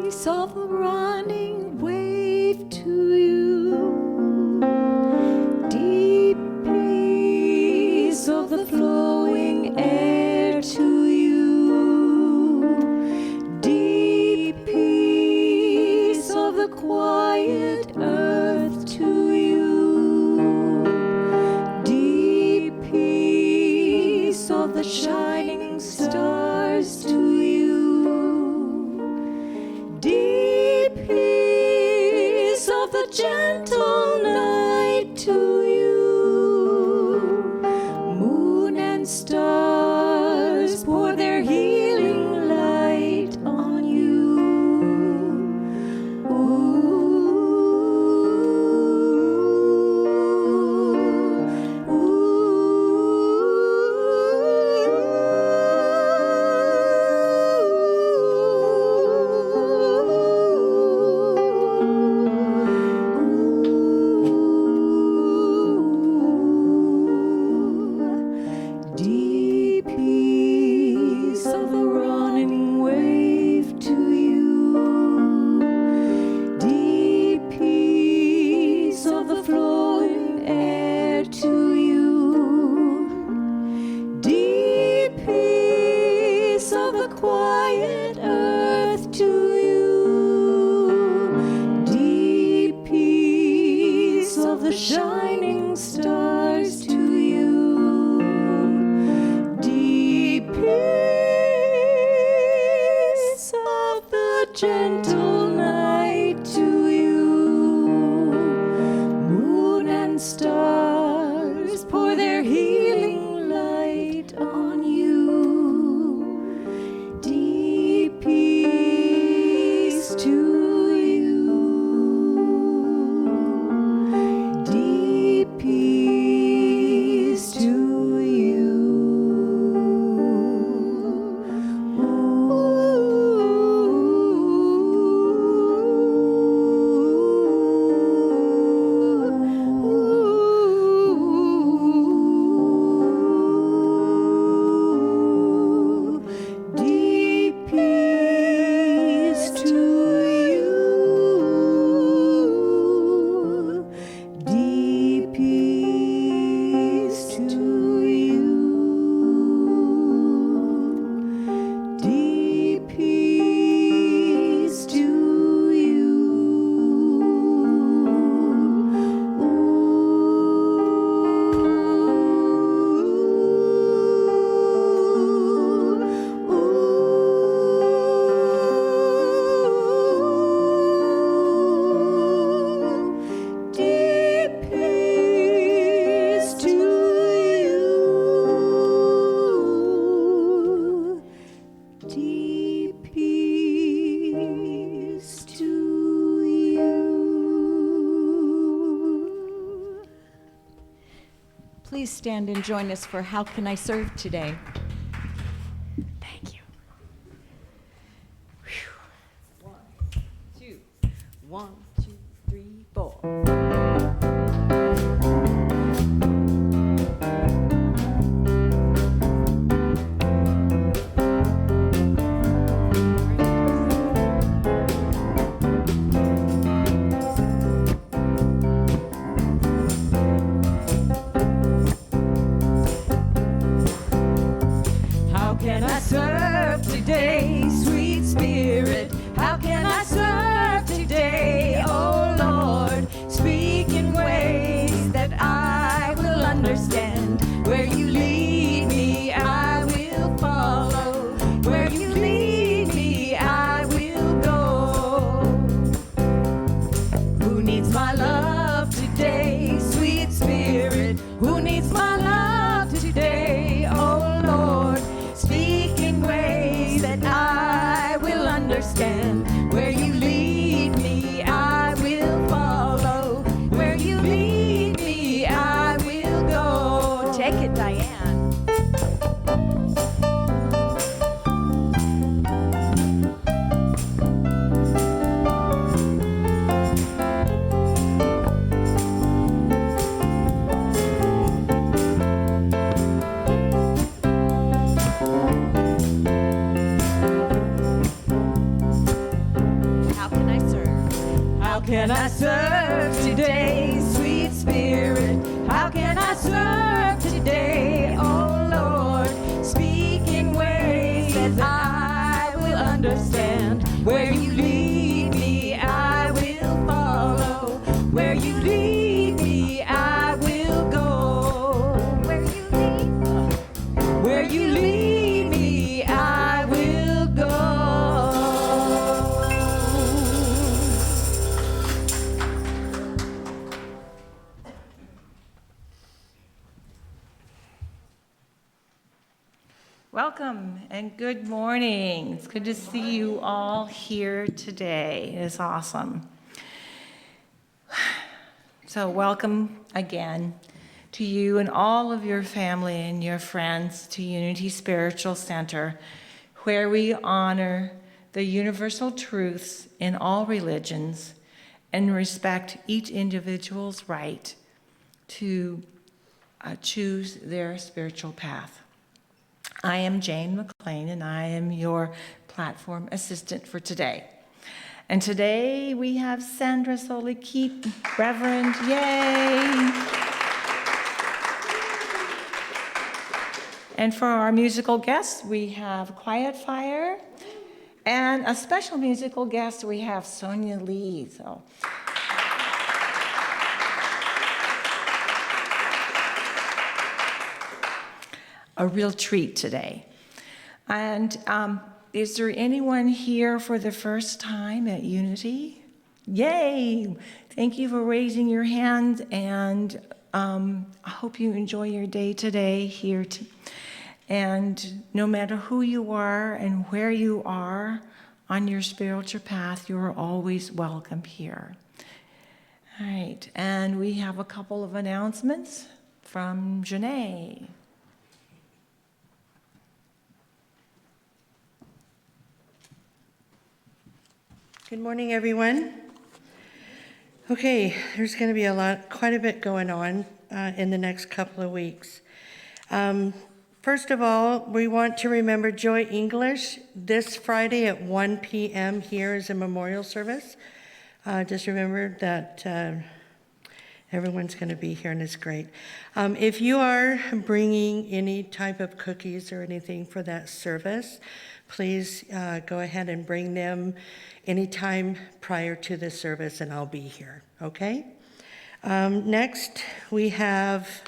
of the running wave to you, deep peace of the flowing air to you, deep peace of the quiet earth to you, deep peace of the shining stars to you, deep peace of the gentle night to you. Moon and stars pour their healing light on you. Deep peace of the running wave to you, deep peace of the flowing air to you, deep peace of the quiet earth to you, deep peace of the shining stars to you, deep peace of the gentle night to you. Moon and stars pour their healing light on you. Deep peace to you. Deep peace to you. Deep peace to you. Deep peace to you. Deep peace to you. Deep peace to you. Deep peace to you. Please stand and join us for How Can I Serve Today? Thank you. Whew. 1, 2, 3, 4. How can I serve today, sweet spirit? How can I serve today, oh Lord? Speak in ways that I will understand. Where you lead me, I will follow. Where you lead me, I will go. Who needs my love today, sweet spirit? Who needs my love today, oh Lord? Speak in ways that I will understand. Where you lead me, I will follow. Where you lead me, I will go. Take it, Diane. can I serve today, sweet Spirit? How can I serve today, oh Lord? Speak in ways that I will understand. Where you lead me, I will follow. Where you lead me, I will go. Where you lead me, I will go. Welcome and good morning. It's good to see you all here today. It is awesome. So welcome again to you and all of your family and your friends to Unity Spiritual Center, where we honor the universal truths in all religions and respect each individual's right to choose their spiritual path. I am Jane McLean, and I am your platform assistant for today. And today we have Sandra, Soley, Keep, Reverend, yay! And for our musical guests, we have Quiet Fire, and a special musical guest, we have Sonja Lee. So. A real treat today. And is there anyone here for the first time at Unity? Yay! Thank you for raising your hand, and I hope you enjoy your day today here. And no matter who you are and where you are on your spiritual path, you are always welcome here. All right, and we have a couple of announcements from Janae. Good morning, everyone. Okay, there's going to be quite a bit going on in the next couple of weeks. First of all, we want to remember Joy English. This Friday at 1 p.m. here is a memorial service. Just remember that everyone's going to be here, and it's great. If you are bringing any type of cookies or anything for that service, please go ahead and bring them anytime prior to the service, and I'll be here, okay? Next, we have,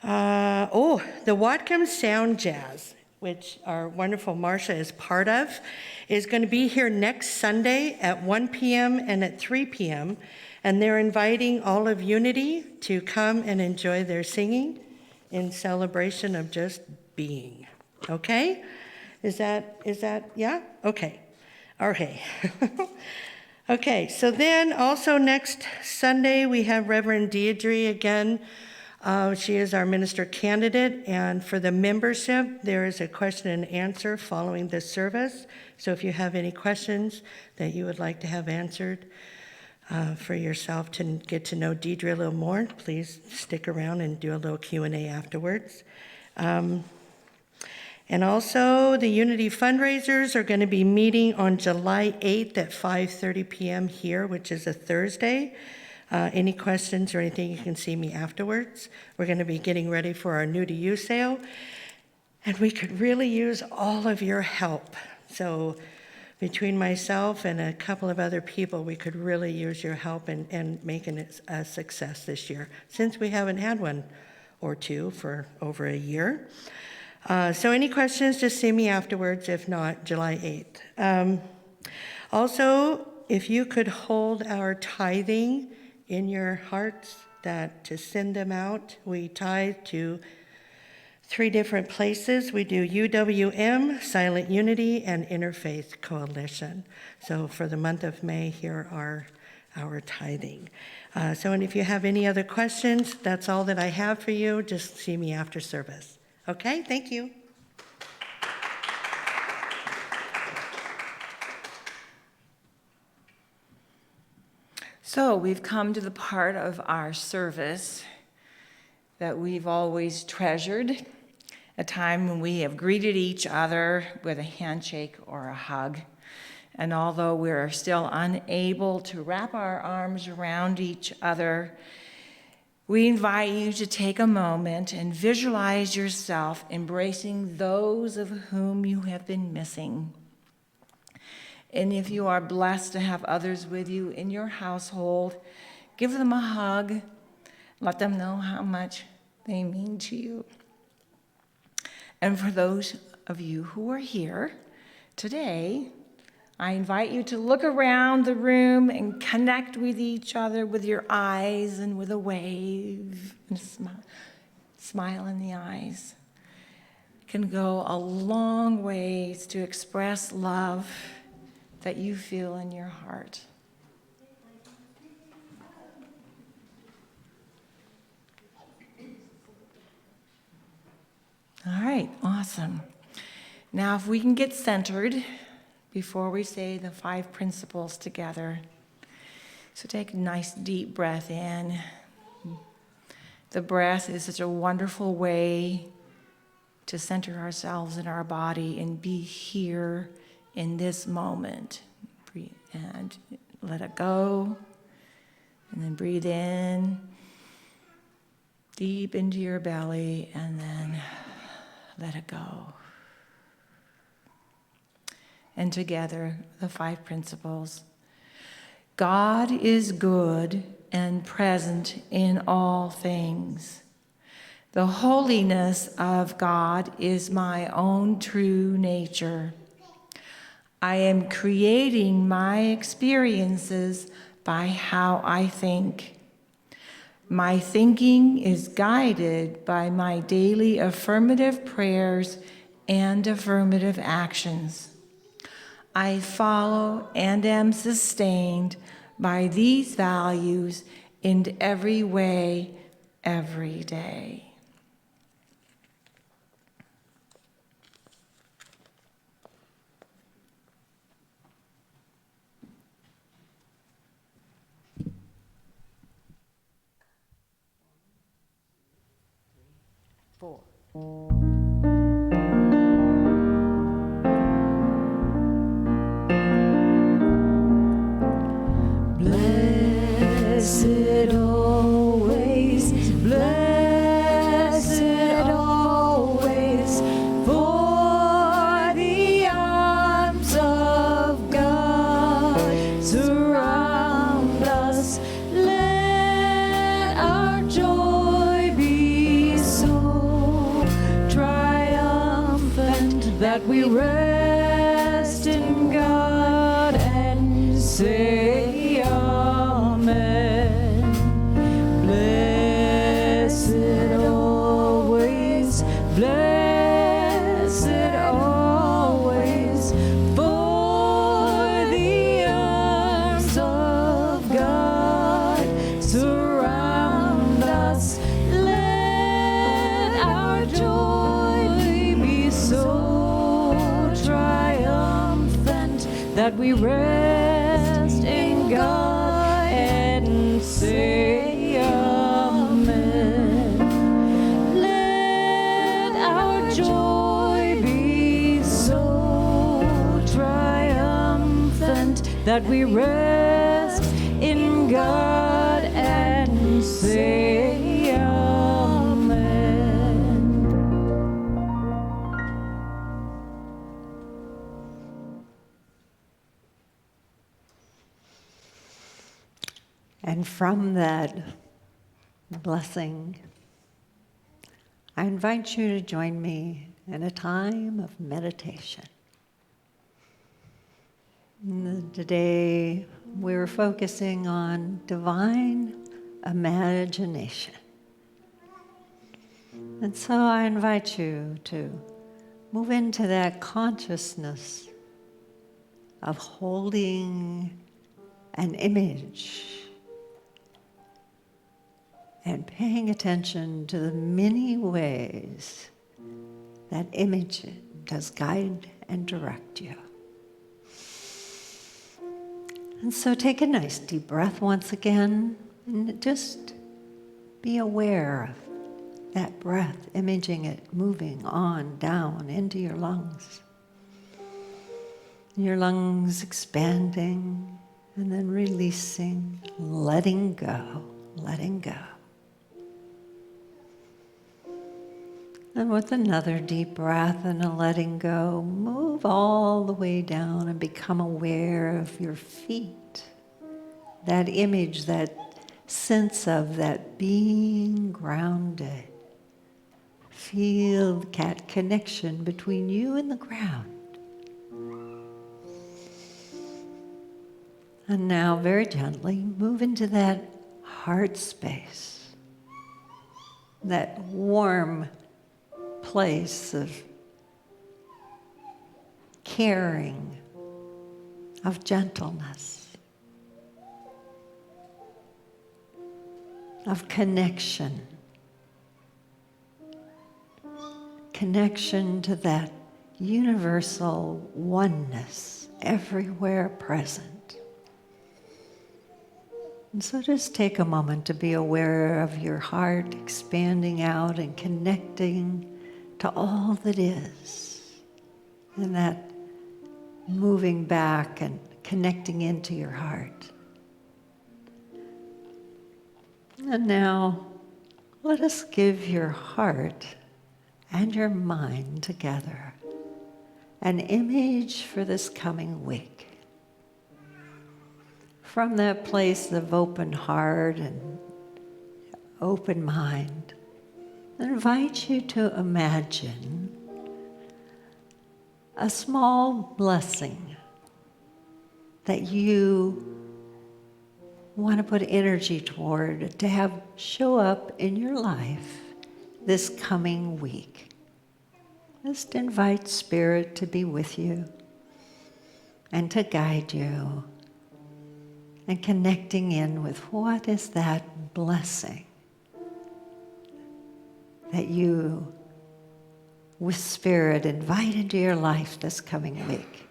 the Whatcom Sound Jazz, which our wonderful Marcia is part of, is going to be here next Sunday at 1 p.m. and at 3 p.m., and they're inviting all of Unity to come and enjoy their singing in celebration of just being, okay? Is that, yeah? Okay. Okay. Okay, so then also next Sunday, we have Reverend Deirdre again. She is our minister candidate, and for the membership, there is a question and answer following this service. So if you have any questions that you would like to have answered for yourself to get to know Deirdre a little more, please stick around and do a little Q&A afterwards. And also, the Unity fundraisers are going to be meeting on July 8th at 5:30 p.m. here, which is a Thursday. Any questions or anything, you can see me afterwards. We're going to be getting ready for our new to you sale, and we could really use all of your help. So between myself and a couple of other people, we could really use your help in making it a success this year, since we haven't had one or two for over a year. So any questions, just see me afterwards. If not, July 8th. Also, if you could hold our tithing in your hearts, that to send them out. We tithe to 3 different places. We do UWM, Silent Unity, and Interfaith Coalition. So for the month of May, here are our tithing. And if you have any other questions, that's all that I have for you. Just see me after service. Okay, thank you. So we've come to the part of our service that we've always treasured, a time when we have greeted each other with a handshake or a hug. And although we're still unable to wrap our arms around each other, we invite you to take a moment and visualize yourself embracing those of whom you have been missing. And if you are blessed to have others with you in your household, give them a hug. Let them know how much they mean to you. And for those of you who are here today, I invite you to look around the room and connect with each other with your eyes and with a wave and a smile in the eyes. Can go a long ways to express love that you feel in your heart. All right, awesome. Now, if we can get centered before we say the 5 principles together. So take a nice deep breath in. The breath is such a wonderful way to center ourselves in our body and be here in this moment. Breathe and let it go. And then breathe in deep into your belly and then let it go. And together, the 5 principles. God is good and present in all things. The holiness of God is my own true nature. I am creating my experiences by how I think. My thinking is guided by my daily affirmative prayers and affirmative actions. I follow and am sustained by these values in every way, every day. Four. Blessed always, blessed always, for the arms of God surround us. Let our joy be so triumphant that we rest in God and say, that we rest in God and say amen. Let our joy be so triumphant that we rest in God and say amen. And from that blessing, I invite you to join me in a time of meditation. Today, we're focusing on divine imagination. And so I invite you to move into that consciousness of holding an image and paying attention to the many ways that image does guide and direct you. And so take a nice deep breath once again, and just be aware of that breath, imaging it moving on down into your lungs. Your lungs expanding and then releasing, letting go, letting go. And with another deep breath and a letting go, move all the way down and become aware of your feet. That image, that sense of that being grounded. Feel that connection between you and the ground. And now, very gently, move into that heart space, that warm place of caring, of gentleness, of connection. Connection to that universal oneness everywhere present. And so just take a moment to be aware of your heart expanding out and connecting to all that is, and that moving back and connecting into your heart. And now, let us give your heart and your mind together an image for this coming week. From that place of open heart and open mind, I invite you to imagine a small blessing that you want to put energy toward to have show up in your life this coming week. Just invite Spirit to be with you and to guide you and connecting in with what is that blessing that you, with Spirit, invite into your life this coming week.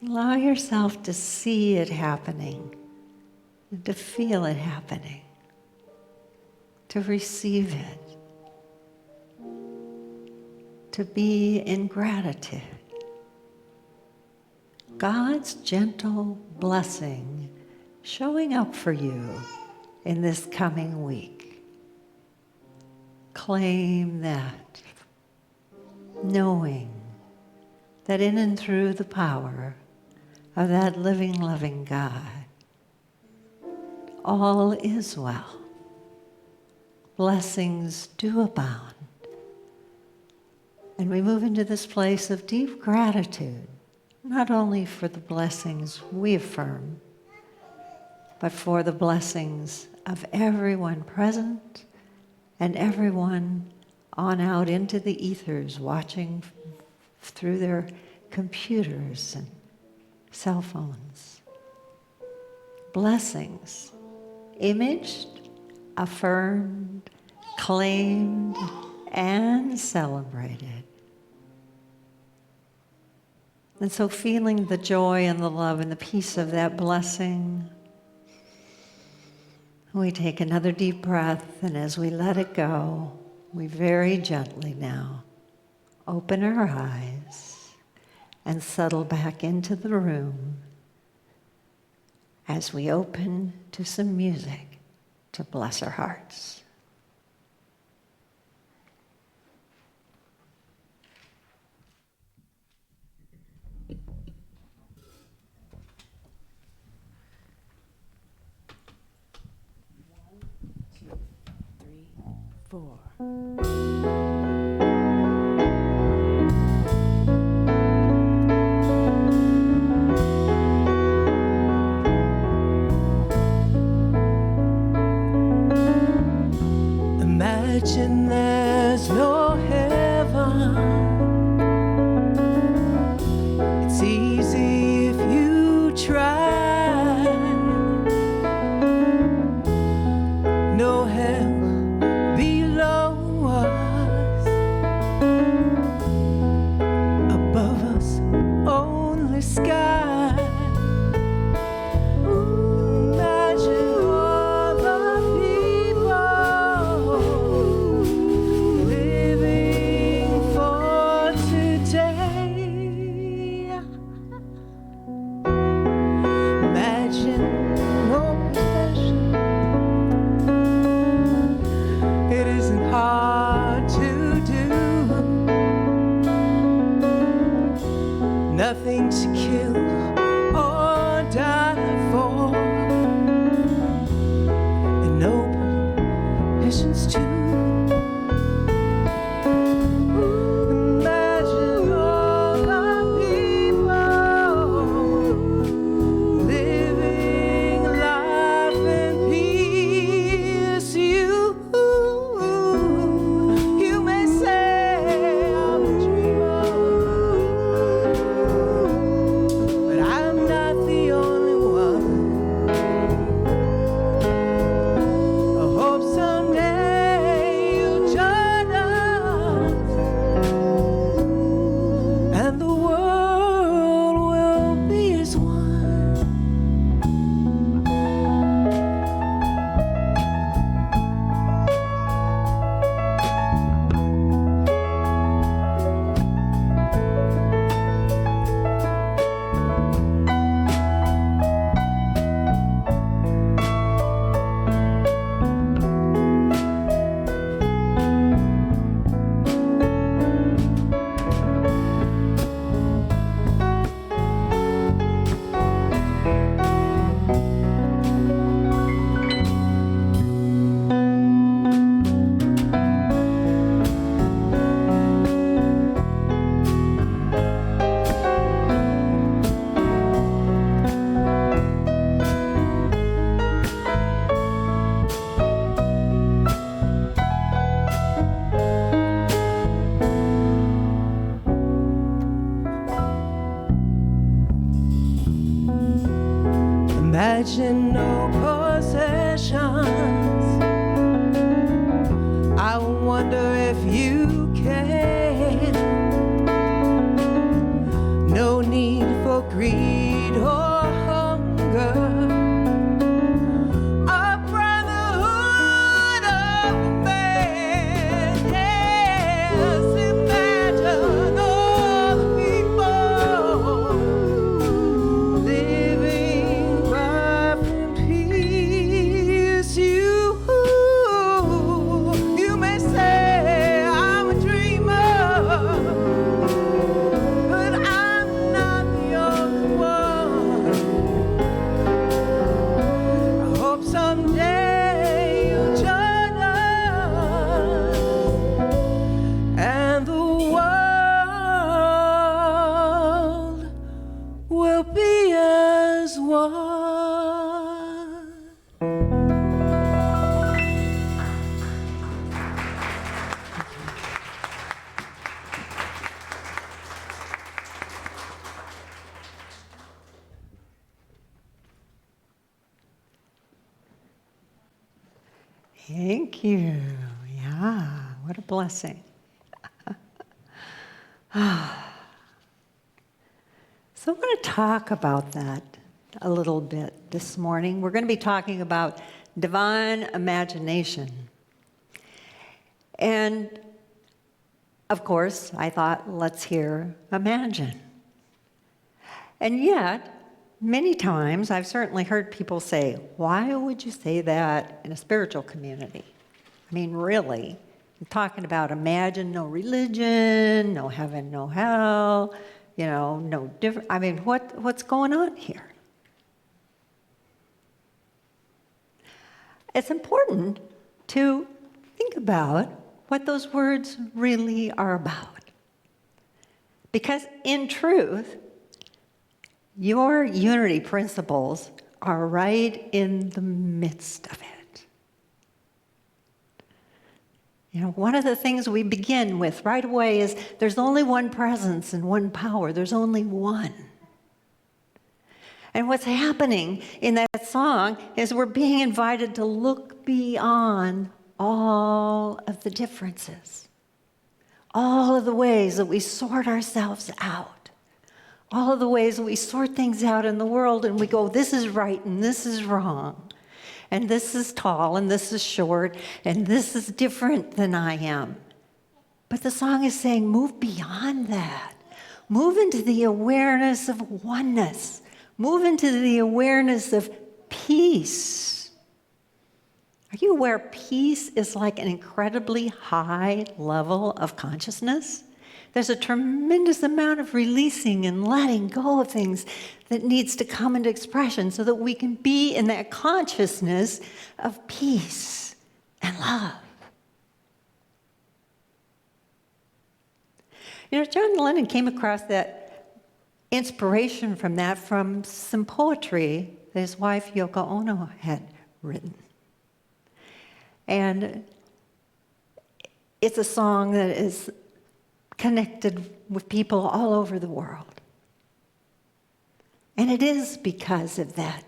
Allow yourself to see it happening, and to feel it happening, to receive it, to be in gratitude. God's gentle blessing showing up for you in this coming week. Claim that, knowing that in and through the power of that living, loving God, all is well. Blessings do abound. And we move into this place of deep gratitude, not only for the blessings we affirm, but for the blessings of everyone present and everyone on out into the ethers watching through their computers and cell phones. Blessings, imaged, affirmed, claimed, and celebrated. And so feeling the joy and the love and the peace of that blessing, we take another deep breath, and as we let it go, we very gently now open our eyes and settle back into the room as we open to some music to bless our hearts. Four. Imagine there's no heaven. It's easy if you try. No hell below us. nothing to kill or die for, and no permissions to. Imagine all the people living life in peace. You may say I'm a dreamer, but I'm not the only one. I hope someday you'll join us, and the world will be as one. Imagine no possessions. I wonder if you can. No need for greed or hunger. A brotherhood of man. Yes, imagine all the people living life in peace. You may say I'm a dreamer, but I'm not the only one. I hope someday you'll join us, and the world will be as one. Thank you. Yeah, what a blessing. So I want to talk about that a little bit this morning. We're going to be talking about divine imagination. And of course, I thought, let's hear imagine. And yet, many times I've certainly heard people say, why would you say that in a spiritual community? I mean, really, I'm talking about imagine no religion, no heaven, no hell, no different. I mean, what's going on here? It's important to think about what those words really are about. Because in truth, your unity principles are right in the midst of it. One of the things we begin with right away is there's only one presence and one power. There's only one. And what's happening in that song is we're being invited to look beyond all of the differences, all of the ways that we sort ourselves out, all of the ways that we sort things out in the world and we go, this is right and this is wrong, and this is tall and this is short, and this is different than I am. But the song is saying, move beyond that. Move into the awareness of oneness. Move into the awareness of peace. Are you aware peace is like an incredibly high level of consciousness? There's a tremendous amount of releasing and letting go of things that needs to come into expression so that we can be in that consciousness of peace and love. You know, John Lennon came across that inspiration from that from some poetry that his wife Yoko Ono had written. And it's a song that is connected with people all over the world. And it is because of that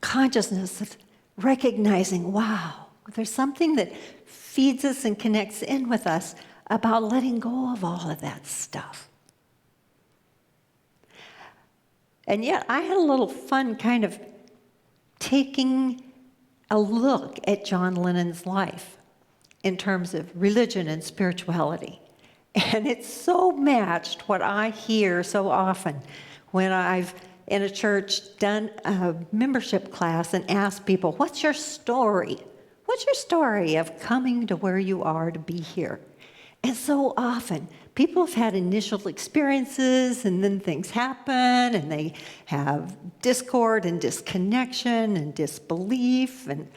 consciousness of recognizing, wow, there's something that feeds us and connects in with us about letting go of all of that stuff. And yet I had a little fun kind of taking a look at John Lennon's life in terms of religion and spirituality. And it's so matched what I hear so often when I've, in a church, done a membership class and asked people, what's your story? What's your story of coming to where you are to be here? And so often, people have had initial experiences, and then things happen, and they have discord and disconnection and disbelief, and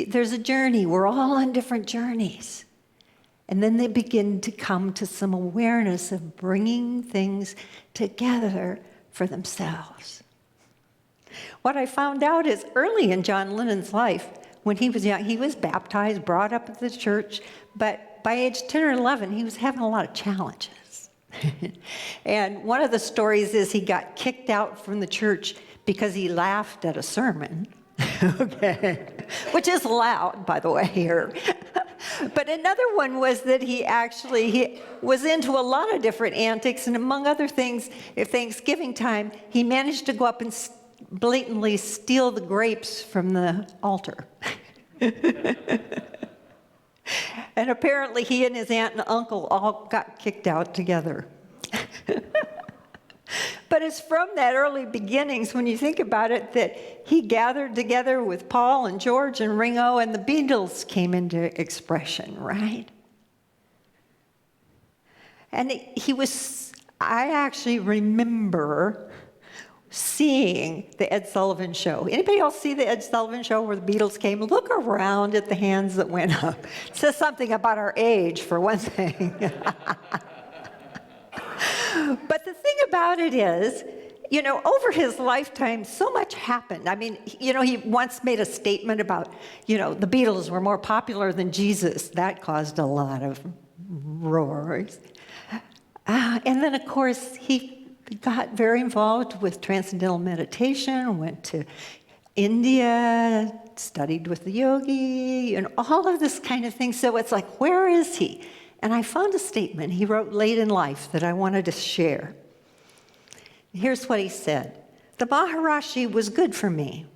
there's a journey. We're all on different journeys. And then they begin to come to some awareness of bringing things together for themselves. What I found out is early in John Lennon's life, when he was young, he was baptized, brought up at the church, but by age 10 or 11, he was having a lot of challenges. And one of the stories is he got kicked out from the church because he laughed at a sermon. Okay, which is allowed, by the way, here. But another one was that he was into a lot of different antics, and among other things, at Thanksgiving time, he managed to go up and blatantly steal the grapes from the altar. And apparently he and his aunt and uncle all got kicked out together. But it's from that early beginnings, when you think about it, that he gathered together with Paul and George and Ringo, and the Beatles came into expression, right? And I actually remember seeing the Ed Sullivan Show. Anybody else see the Ed Sullivan Show where the Beatles came? Look around at the hands that went up. It says something about our age, for one thing. But the thing about it is, you know, over his lifetime, so much happened. I mean, you know, he once made a statement about, you know, the Beatles were more popular than Jesus. That caused a lot of roars. And then, of course, he got very involved with transcendental meditation, went to India, studied with the yogi, and all of this kind of thing. So it's like, where is he? And I found a statement he wrote late in life that I wanted to share. Here's what he said. The Maharishi was good for me,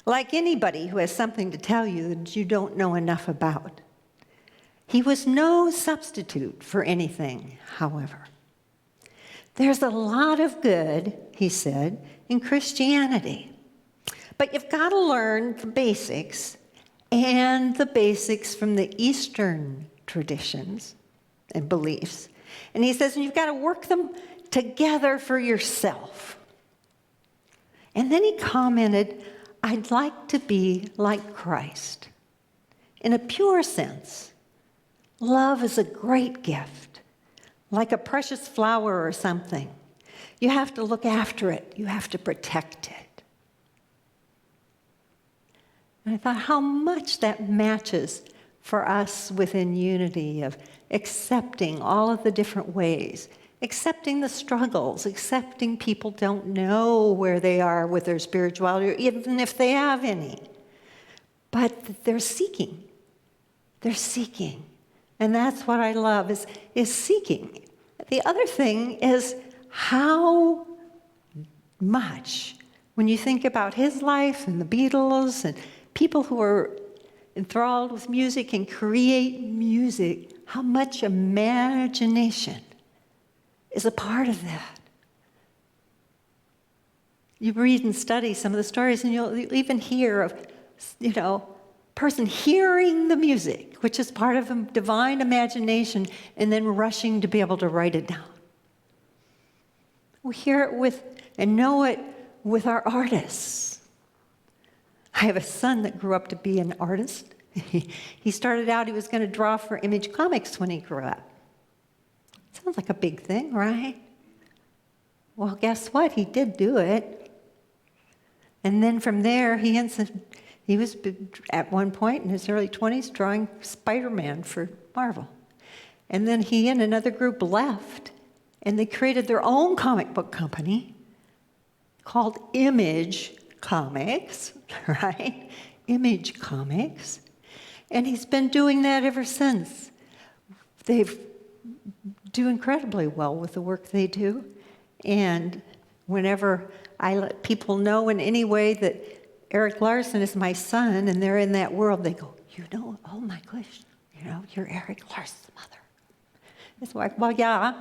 like anybody who has something to tell you that you don't know enough about. He was no substitute for anything, however. There's a lot of good, he said, in Christianity. But you've got to learn the basics, and the basics from the Eastern traditions and beliefs. And he says, and you've got to work them together for yourself. And then he commented, I'd like to be like Christ. In a pure sense, love is a great gift, like a precious flower or something. You have to look after it. You have to protect it. And I thought how much that matches for us within unity of accepting all of the different ways, accepting the struggles, accepting people don't know where they are with their spirituality, or even if they have any. But they're seeking. They're seeking. And that's what I love, is seeking. The other thing is how much, when you think about his life and the Beatles and people who are enthralled with music and create music, how much imagination is a part of that. You read and study some of the stories, and you'll even hear of, you know, person hearing the music, which is part of a divine imagination, and then rushing to be able to write it down. We hear it with and know it with our artists. I have a son that grew up to be an artist. He started out, he was going to draw for Image Comics when he grew up. Sounds like a big thing, right? Well, guess what? He did do it. And then from there, he was at one point in his early 20s drawing Spider-Man for Marvel. And then he and another group left, and they created their own comic book company called Image Comics, right? Image Comics. And he's been doing that ever since. They do incredibly well with the work they do. And whenever I let people know in any way that Eric Larson is my son and they're in that world, they go, oh my gosh, you're Eric Larson's mother. It's like, well, yeah.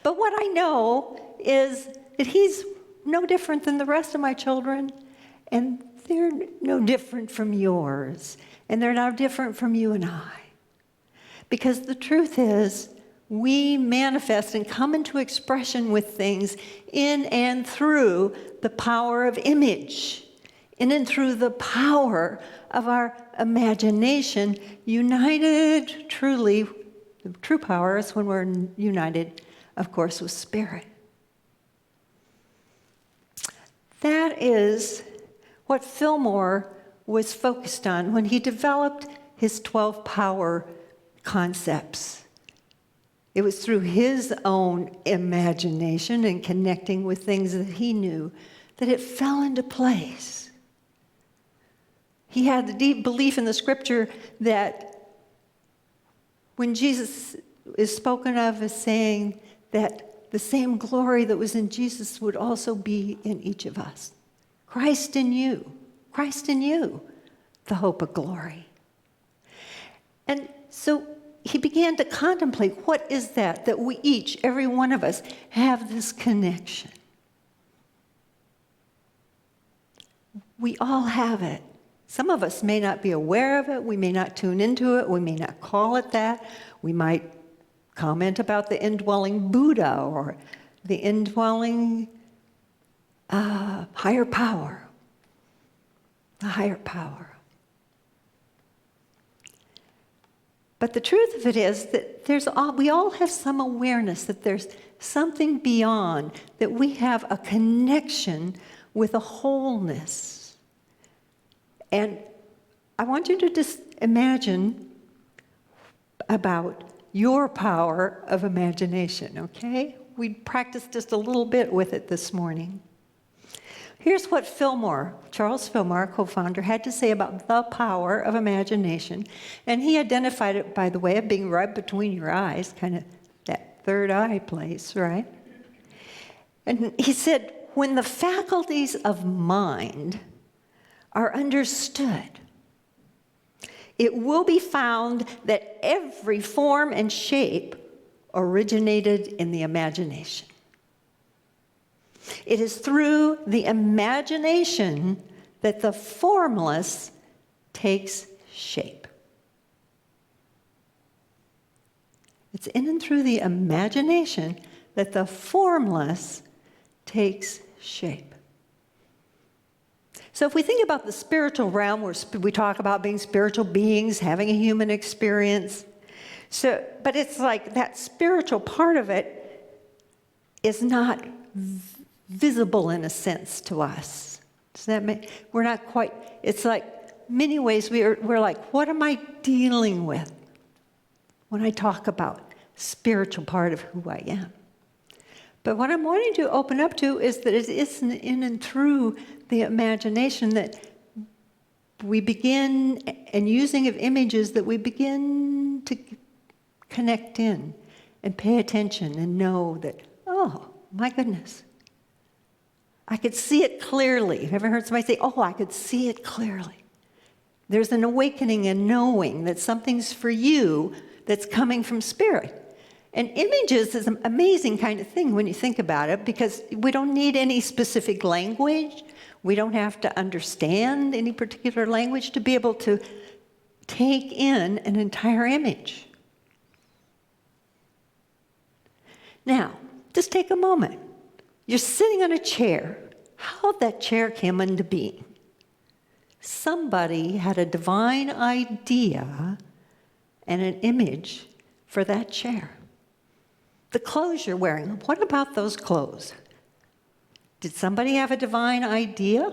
But what I know is that he's no different than the rest of my children, and they're no different from yours, and they're no different from you and I. Because the truth is, we manifest and come into expression with things in and through the power of image, in and through the power of our imagination, united truly. The true power is when we're united, of course, with spirit. That is what Fillmore was focused on when he developed his 12 power concepts. It was through his own imagination and connecting with things that he knew that it fell into place. He had the deep belief in the scripture that when Jesus is spoken of as saying that the same glory that was in Jesus would also be in each of us. Christ in you, the hope of glory. And so he began to contemplate, what is that we each, every one of us, have this connection? We all have it. Some of us may not be aware of it. We may not tune into it. We may not call it that. We might comment about the indwelling Buddha or the indwelling higher power. The higher power. But the truth of it is that we all have some awareness that there's something beyond, that we have a connection with a wholeness. And I want you to just imagine about your power of imagination, okay? We practiced just a little bit with it this morning. Here's what Charles Fillmore, co-founder, had to say about the power of imagination. And he identified it, by the way, of being right between your eyes, kind of that third eye place, right? And he said, when the faculties of mind are understood, it will be found that every form and shape originated in the imagination. It is through the imagination that the formless takes shape. It's in and through the imagination that the formless takes shape. So if we think about the spiritual realm, where we talk about being spiritual beings, having a human experience, but it's like that spiritual part of it is not visible in a sense to us. Does that make, we're not quite, it's like many ways we're like, what am I dealing with when I talk about spiritual part of who I am? But what I'm wanting to open up to is that it is in and through the imagination that we begin, and using of images, that we begin to connect in and pay attention and know that, oh, my goodness, I could see it clearly. Have you ever heard somebody say, oh, I could see it clearly? There's an awakening and knowing that something's for you that's coming from spirit. And images is an amazing kind of thing when you think about it, because we don't need any specific language. We don't have to understand any particular language to be able to take in an entire image. Now, just take a moment. You're sitting on a chair. How that chair came into being? Somebody had a divine idea and an image for that chair. The clothes you're wearing, what about those clothes? Did somebody have a divine idea?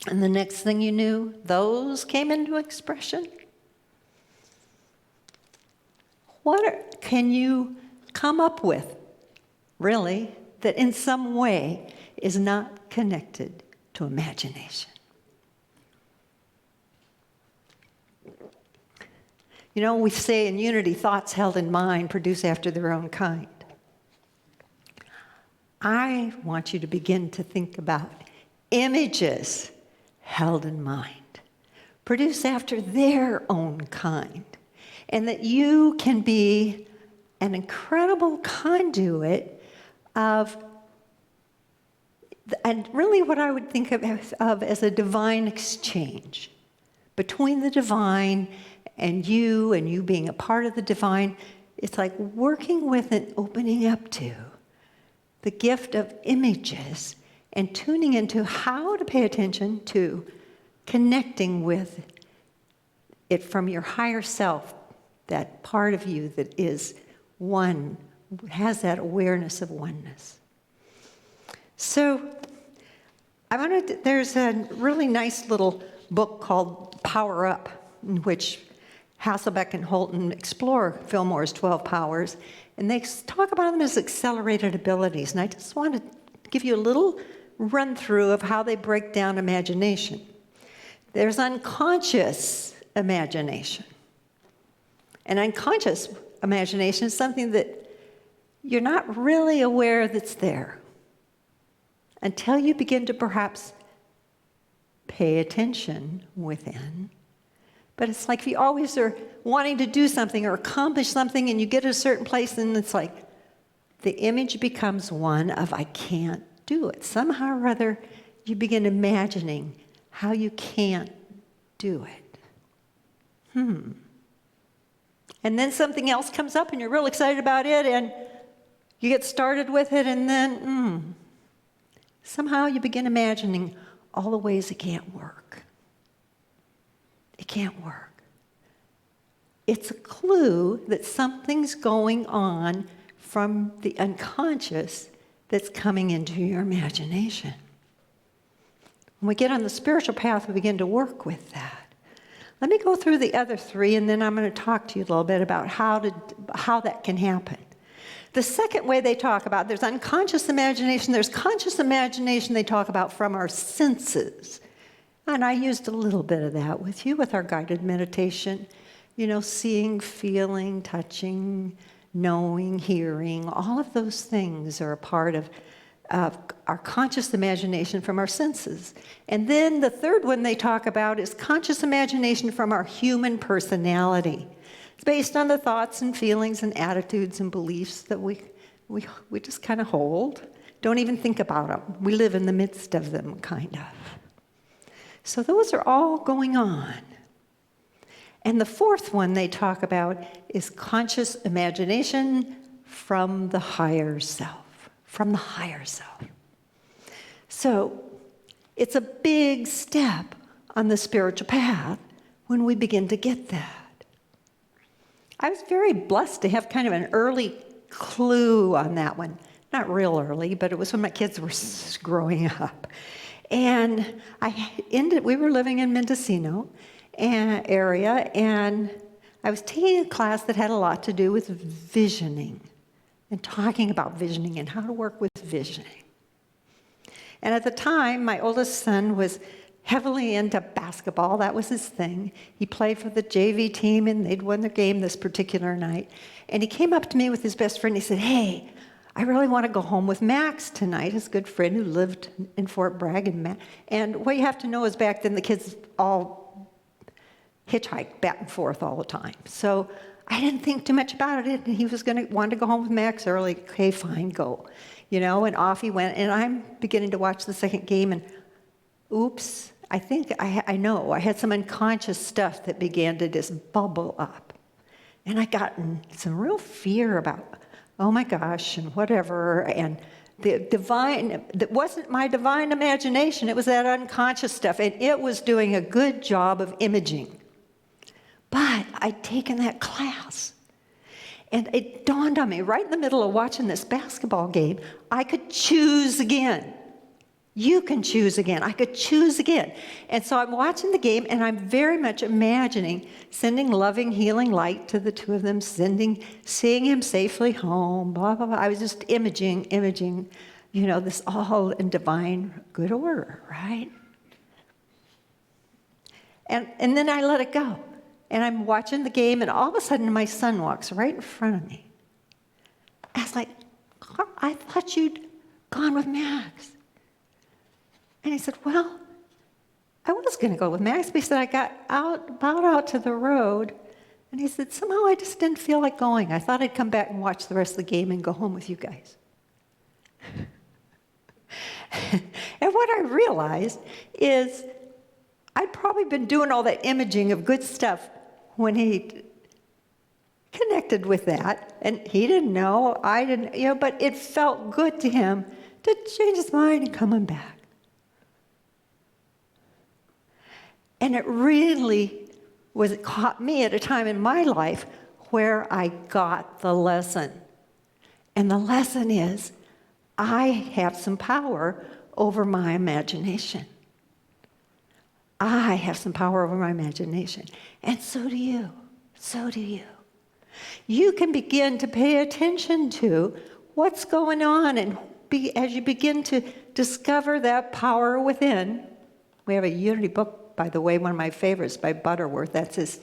And the next thing you knew, those came into expression? What can you come up with, really, that in some way is not connected to imagination? You know, we say in unity, thoughts held in mind produce after their own kind. I want you to begin to think about images held in mind, produce after their own kind, and that you can be an incredible conduit of, and really what I would think of as a divine exchange between the divine and you being a part of the divine. It's like working with and opening up to the gift of images and tuning into how to pay attention to connecting with it from your higher self, that part of you that is one, has that awareness of oneness. So there's a really nice little book called Power Up, in which Hasselbeck and Holton explore Fillmore's 12 powers, and they talk about them as accelerated abilities. And I just want to give you a little run through of how they break down imagination. There's unconscious imagination. And unconscious imagination is something that you're not really aware that's there until you begin to perhaps pay attention within. But it's like if you always are wanting to do something or accomplish something and you get to a certain place and it's like the image becomes one of I can't do it. Somehow or other you begin imagining how you can't do it. And then something else comes up and you're real excited about it and you get started with it and then somehow you begin imagining all the ways it can't work. It can't work. It's a clue that something's going on from the unconscious that's coming into your imagination. When we get on the spiritual path, we begin to work with that. Let me go through the other three, and then I'm going to talk to you a little bit about how that can happen. The second way they talk about, there's unconscious imagination, there's conscious imagination they talk about from our senses. And I used a little bit of that with you with our guided meditation. You know, seeing, feeling, touching, knowing, hearing, all of those things are a part of our conscious imagination from our senses. And then the third one they talk about is conscious imagination from our human personality. It's based on the thoughts and feelings and attitudes and beliefs that we just kind of hold. Don't even think about them. We live in the midst of them, kind of. So those are all going on. And the fourth one they talk about is conscious imagination from the higher self. From the higher self. So it's a big step on the spiritual path when we begin to get that. I was very blessed to have kind of an early clue on that one. Not real early, but it was when my kids were growing up. And we were living in Mendocino area, and I was taking a class that had a lot to do with visioning and talking about visioning and how to work with visioning. And at the time, my oldest son was heavily into basketball. That was his thing. He played for the JV team, and they'd won the game this particular night. And he came up to me with his best friend. He said, "Hey, I really want to go home with Max tonight," his good friend who lived in Fort Bragg. And what you have to know is back then the kids all hitchhiked back and forth all the time. So I didn't think too much about it. And he was wanted to go home with Max early. Okay, fine, go. And off he went. And I'm beginning to watch the second game, and oops, I think I know. I had some unconscious stuff that began to just bubble up. And I got in some real fear about, oh my gosh, and whatever. And the divine, that wasn't my divine imagination. It was that unconscious stuff. And it was doing a good job of imaging. But I'd taken that class. And it dawned on me, right in the middle of watching this basketball game, I could choose again. You can choose again. I could choose again. And so I'm watching the game, and I'm very much imagining sending loving, healing light to the two of them, seeing him safely home, blah, blah, blah. I was just imaging, this all in divine good order, right? And then I let it go. And I'm watching the game, and all of a sudden my son walks right in front of me. I was like, I thought you'd gone with Max. And he said, well, I was going to go with Max, but he said, I got about out to the road, and he said, somehow I just didn't feel like going. I thought I'd come back and watch the rest of the game and go home with you guys. And what I realized is I'd probably been doing all that imaging of good stuff when he connected with that, and he didn't know, I didn't, but it felt good to him to change his mind and coming back. And it really caught me at a time in my life where I got the lesson. And the lesson is, I have some power over my imagination. I have some power over my imagination. And so do you. So do you. You can begin to pay attention to what's going on, and as you begin to discover that power within. We have a Unity book, by the way, one of my favorites by Butterworth. That's his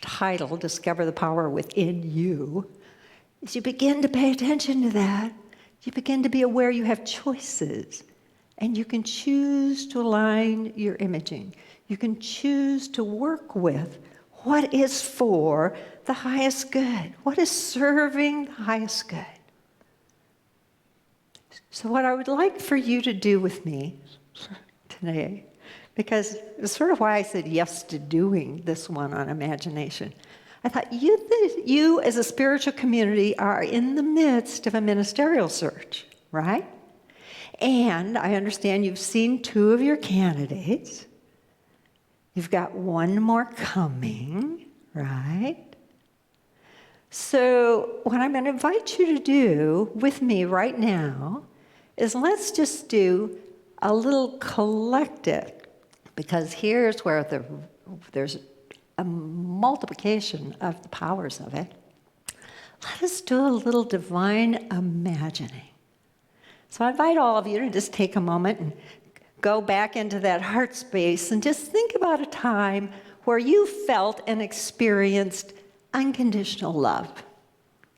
title, Discover the Power Within You. As you begin to pay attention to that, you begin to be aware you have choices. And you can choose to align your imaging. You can choose to work with what is for the highest good, what is serving the highest good. So what I would like for you to do with me today, because it's sort of why I said yes to doing this one on imagination. I thought you as a spiritual community are in the midst of a ministerial search, right? And I understand you've seen 2 of your candidates. You've got one more coming, right? So what I'm going to invite you to do with me right now is let's just do a little collective, because here's where there's a multiplication of the powers of it. Let us do a little divine imagining. So I invite all of you to just take a moment and go back into that heart space and just think about a time where you felt and experienced unconditional love.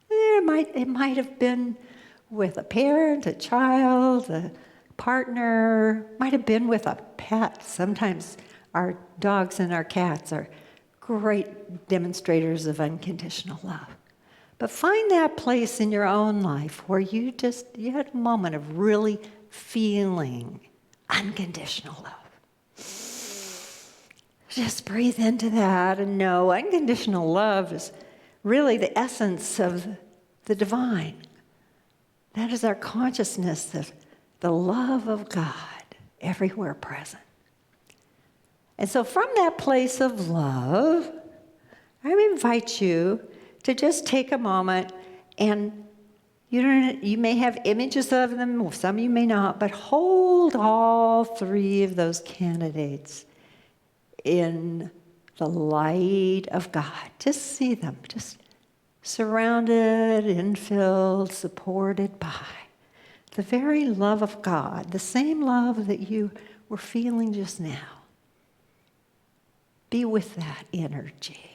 It might have been with a parent, a child, a partner, might have been with a pet. Sometimes our dogs and our cats are great demonstrators of unconditional love. But find that place in your own life where you had a moment of really feeling unconditional love. Just breathe into that and know unconditional love is really the essence of the divine. That is our consciousness of the love of God everywhere present. And so from that place of love, I invite you to just take a moment, and you may have images of them, some you may not, but hold all 3 of those candidates in the light of God. Just see them, just surrounded, infilled, supported by the very love of God, the same love that you were feeling just now. Be with that energy.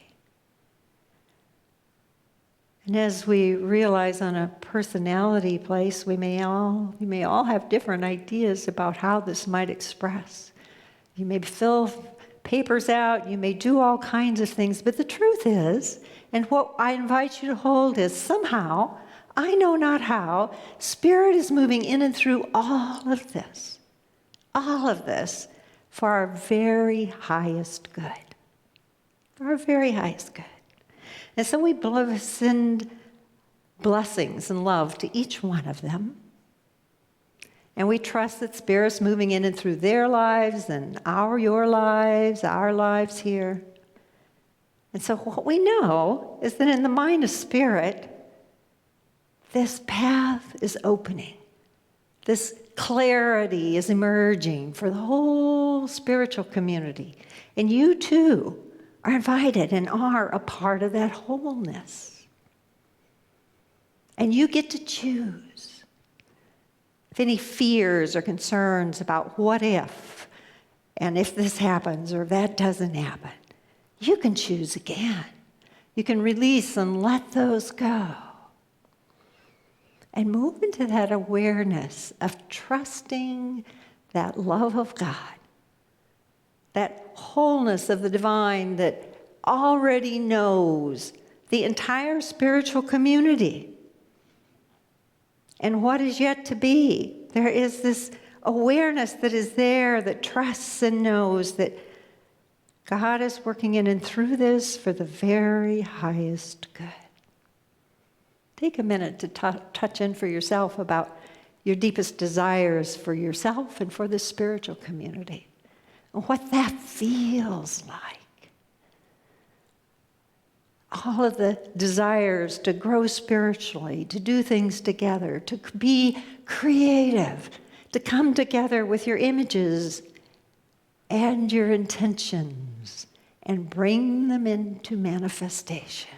And as we realize on a personality place, we may all have different ideas about how this might express. You may fill papers out, you may do all kinds of things, but the truth is, And what I invite you to hold is somehow, I know not how, Spirit is moving in and through all of this for our very highest good. For our very highest good. And so we send blessings and love to each one of them. And we trust that Spirit's moving in and through their lives and your lives, our lives here. And so what we know is that in the mind of Spirit, this path is opening. This clarity is emerging for the whole spiritual community. And you too are invited and are a part of that wholeness. And you get to choose. If any fears or concerns about what if, and if this happens or that doesn't happen, you can choose again. You can release and let those go. And move into that awareness of trusting that love of God, that wholeness of the divine that already knows the entire spiritual community and what is yet to be. There is this awareness that is there that trusts and knows that God is working in and through this for the very highest good. Take a minute to touch in for yourself about your deepest desires for yourself and for the spiritual community, and what that feels like. All of the desires to grow spiritually, to do things together, to be creative, to come together with your images and your intentions and bring them into manifestation.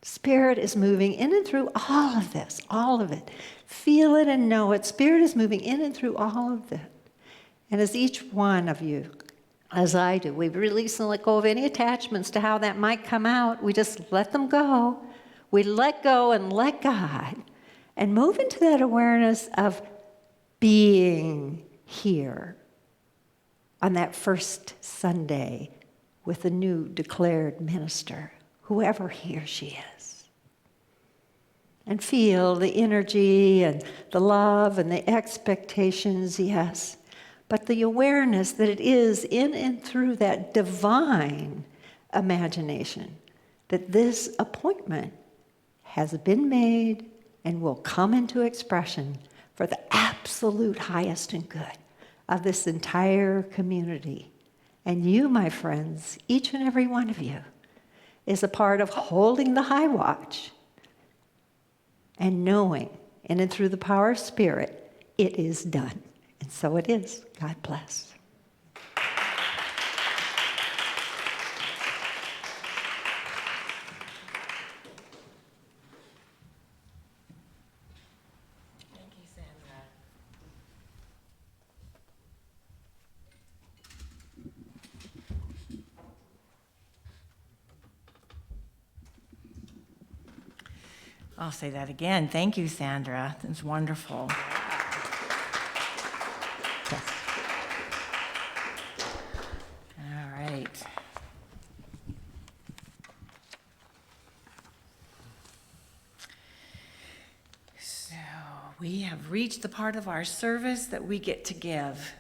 Spirit is moving in and through all of this, all of it. Feel it and know it. Spirit is moving in and through all of it. And as each one of you, as I do, we release and let go of any attachments to how that might come out. We just let them go. We let go and let God and move into that awareness of being here on that first Sunday with a new declared minister, whoever he or she is. And feel the energy and the love and the expectations, yes, but the awareness that it is in and through that divine imagination that this appointment has been made and will come into expression for the absolute highest and good of this entire community. And you, my friends, each and every one of you, is a part of holding the high watch and knowing, in and through the power of Spirit, it is done. And so it is. God bless. Thank you, Sandra. I'll say that again. Thank you, Sandra. That's wonderful. Yes. All right. So we have reached the part of our service that we get to give,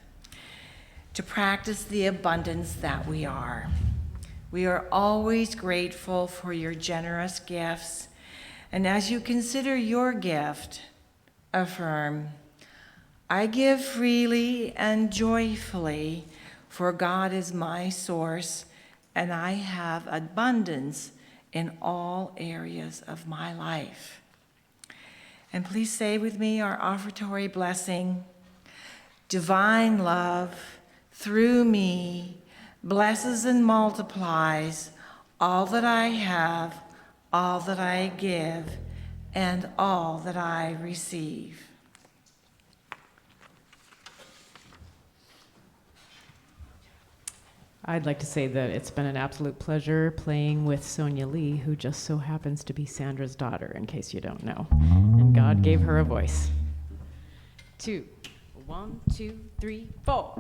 to practice the abundance that we are. We are always grateful for your generous gifts. And as you consider your gift, affirm, I give freely and joyfully, for God is my source, and I have abundance in all areas of my life. And please say with me our offertory blessing. Divine love, through me, blesses and multiplies all that I have, all that I give, and all that I receive. I'd like to say that it's been an absolute pleasure playing with Sonja Lee, who just so happens to be Sandra's daughter, in case you don't know. And God gave her a voice. 2, 1, 2, 3, 4.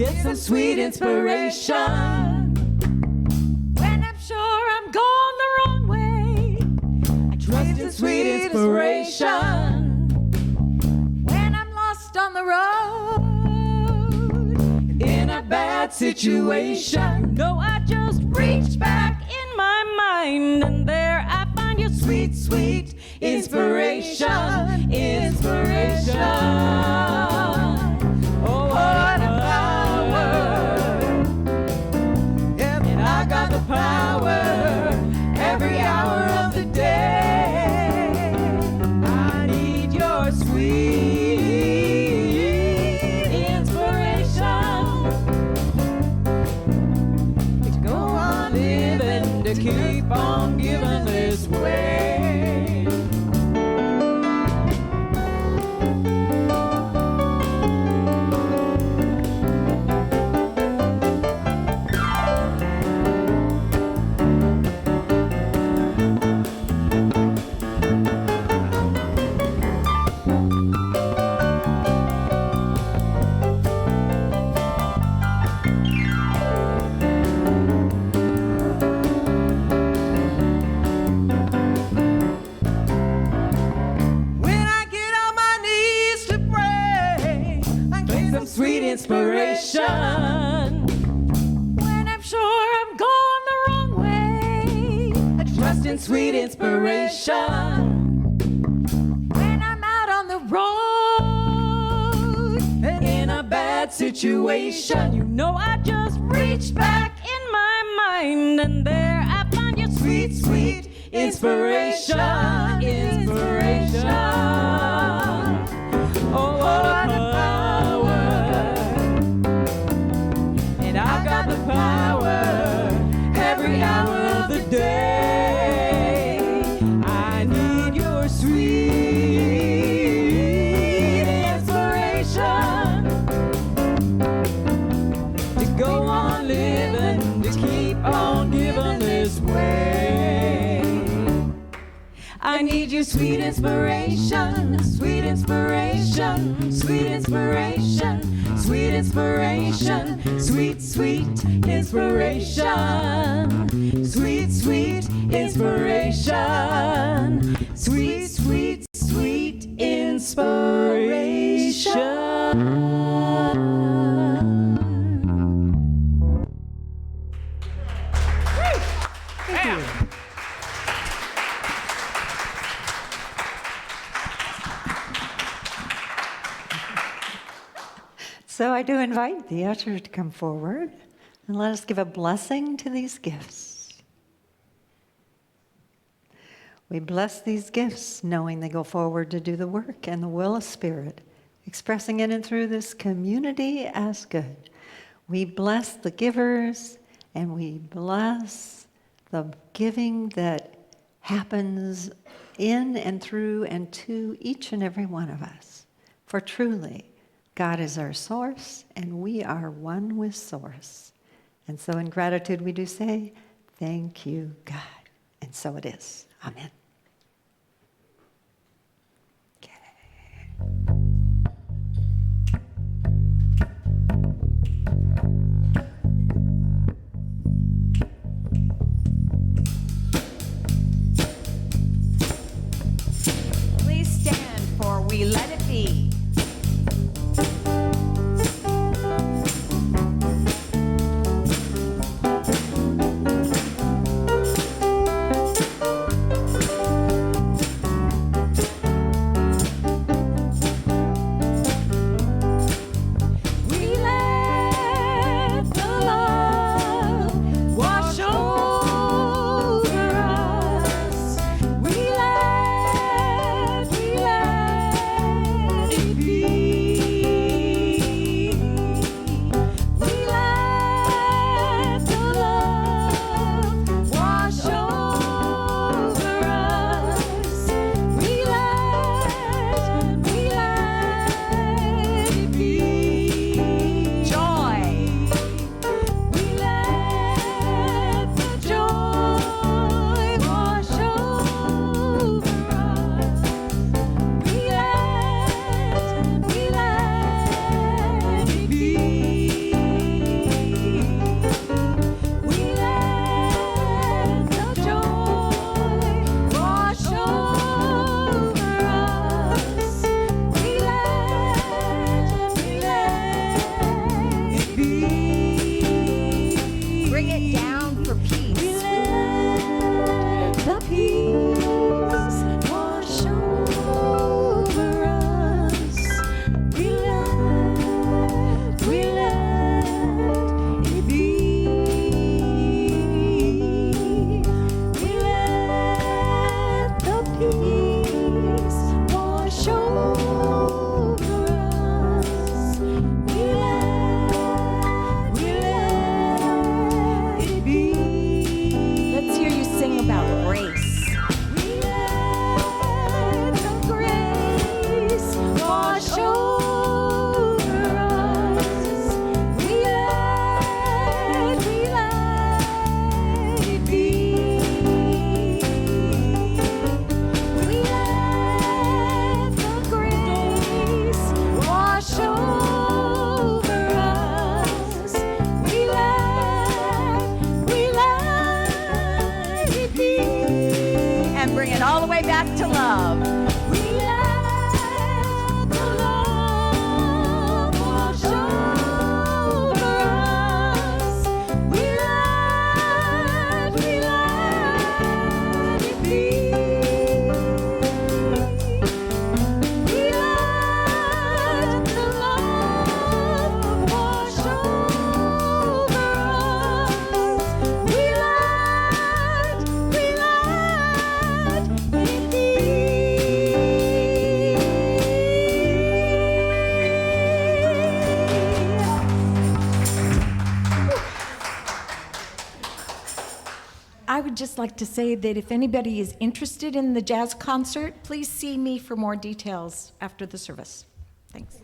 get some sweet inspiration. When I'm sure I'm going the wrong way, I trust in sweet inspiration. When I'm lost on the road, in a bad situation, no, I just reach back in my mind, and there I find your sweet, sweet inspiration, inspiration. Oh, what a power! Yeah, and I got the power every hour of the day. I need your sweet inspiration to go on living, to keep on giving this way. Inspiration. When I'm sure I'm going the wrong way, I trust in sweet inspiration. When I'm out on the road and in a bad situation, you know I just reach back in my mind, and there I find your sweet, sweet inspiration, inspiration. Oh, what a power! I got the power every hour of the day. I need your sweet inspiration to go on living, to keep on giving this way. I need your sweet inspiration, sweet inspiration, sweet inspiration. Sweet inspiration, sweet, sweet inspiration, sweet, sweet inspiration, sweet, sweet, sweet inspiration. Thank you. So I do invite the usher to come forward and let us give a blessing to these gifts. We bless these gifts knowing they go forward to do the work and the will of Spirit, expressing in and through this community as good. We bless the givers and we bless the giving that happens in and through and to each and every one of us. For truly, God is our source, and we are one with source. And so in gratitude we do say, thank you, God. And so it is. Amen. Please stand for We Let It Be. all the way back to love. We let the love wash over us. We let it be. We let the love wash over us. We let it be. I would just like to say that if anybody is interested in the jazz concert, please see me for more details after the service. Thanks.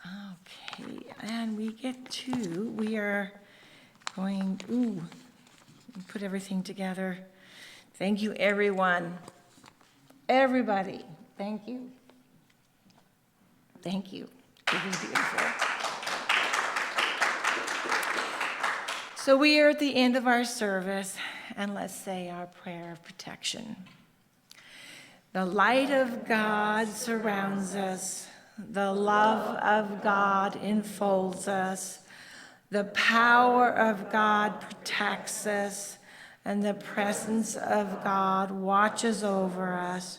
Okay, and we are going, put everything together. Thank you, everyone. Everybody, thank you. Thank you. It was beautiful. So we are at the end of our service, and let's say our prayer of protection. The light of God surrounds us. The love of God enfolds us. The power of God protects us. And the presence of God watches over us.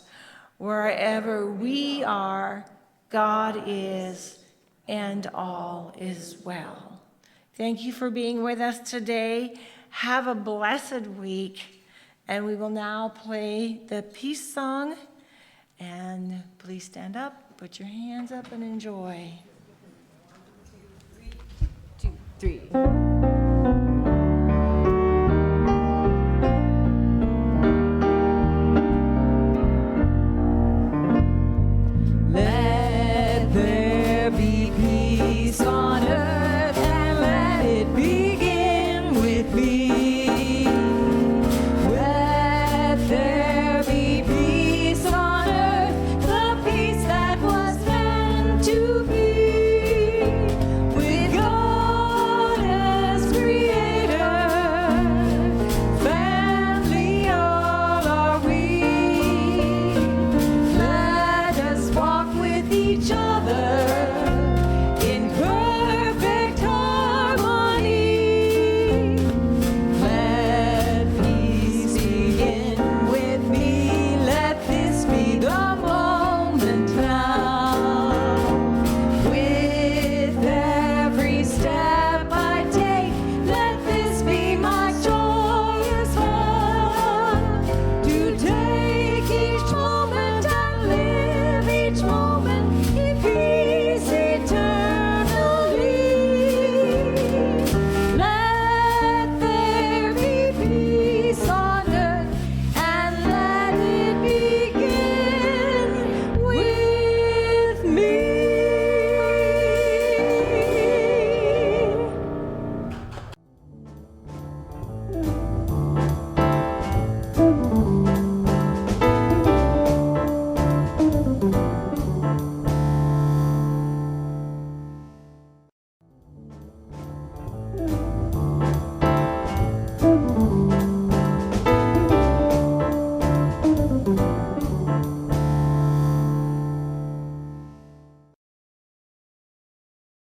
Wherever we are, God is, and all is well. Thank you for being with us today. Have a blessed week. And we will now play the peace song. And please stand up, put your hands up, and enjoy. 1, 2, 3.